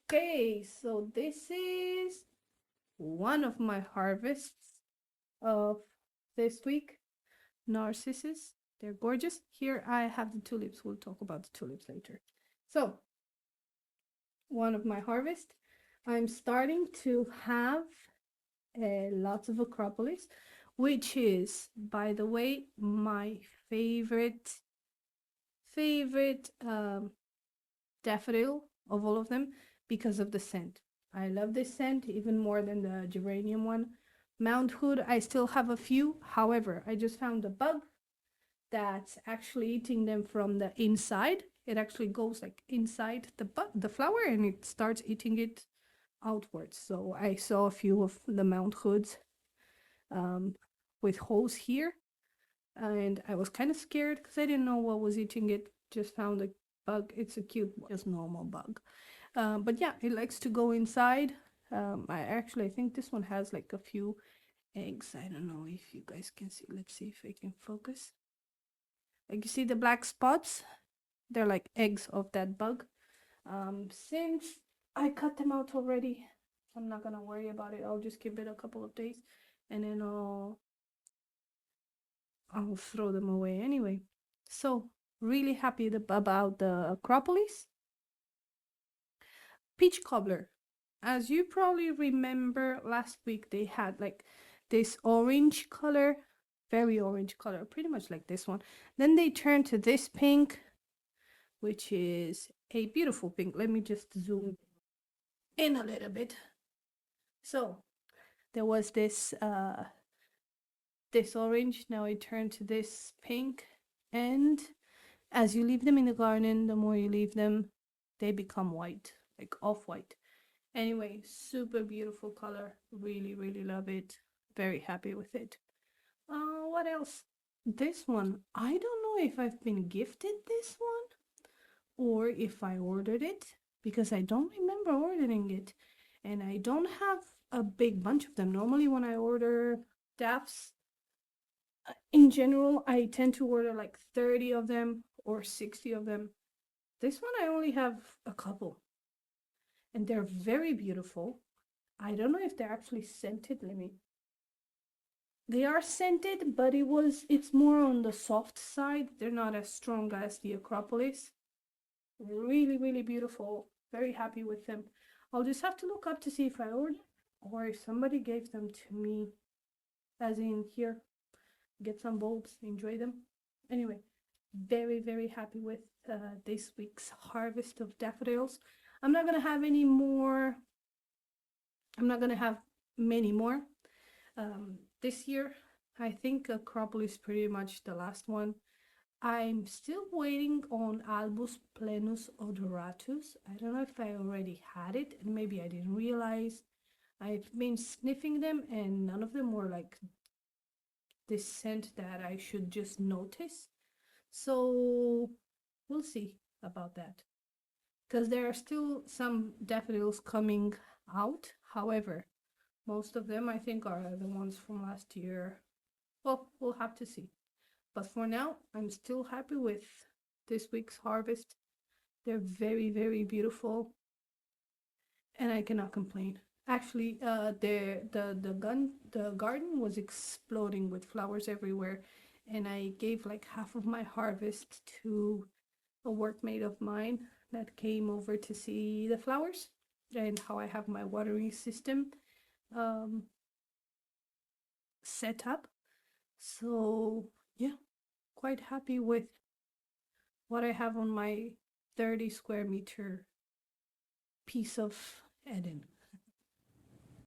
Okay, so this is one of my harvests of this week. Narcissus. They're gorgeous. Here I have the tulips. We'll talk about the tulips later. So, one of my harvests. I'm starting to have lots of Acropolis, which is, by the way, my favorite daffodil of all of them because of the scent. I love this scent even more than the geranium one. Mount Hood, I still have a few. However, I just found a bug that's actually eating them from the inside. It actually goes like inside the flower and it starts eating it outwards. So I saw a few of the Mount Hoods um, with holes here, and I was kind of scared because I didn't know what was eating it. Just found a bug. It's a cute, just normal bug. But yeah, it likes to go inside. I think this one has like a few eggs. I don't know if you guys can see. Let's see if I can focus. Like you see the black spots? They're like eggs of that bug. Since I cut them out already, I'm not gonna worry about it. I'll just give it a couple of days and then I'll throw them away anyway. So really happy about the Acropolis. Peach cobbler. As you probably remember, last week they had like this orange color, very orange color, pretty much like this one. Then they turned to this pink, which is a beautiful pink. Let me just zoom in a little bit. So there was this orange, now it turned to this pink, and as you leave them in the garden, the more you leave them, they become white, like off-white. Anyway, super beautiful color. Really, really love it. Very happy with it. What else? This one. I don't know if I've been gifted this one or if I ordered it because I don't remember ordering it. And I don't have a big bunch of them. Normally, when I order DAFs, in general, I tend to order like 30 of them or 60 of them. This one, I only have a couple and they're very beautiful. I don't know if they're actually scented. They are scented, but it's more on the soft side. They're not as strong as the Acropolis. Really, really beautiful. Very happy with them. I'll just have to look up to see if I ordered or if somebody gave them to me, as in here, get some bulbs, enjoy them. Anyway, very, very happy with this week's harvest of daffodils. I'm not gonna have any more. I'm not gonna have many more this year. I think Acropolis is pretty much the last one. I'm still waiting on Albus Plenus odoratus. I don't know if I already had it and maybe I didn't realize. I've been sniffing them and none of them were like this scent that I should just notice. So we'll see about that. Because there are still some daffodils coming out. However, most of them I think are the ones from last year. Well, we'll have to see. But for now, I'm still happy with this week's harvest. They're very, very beautiful, and I cannot complain. Actually, the garden was exploding with flowers everywhere, and I gave like half of my harvest to a workmate of mine that came over to see the flowers and how I have my watering system um, set up. So yeah, quite happy with what I have on my 30 square meter piece of Eden.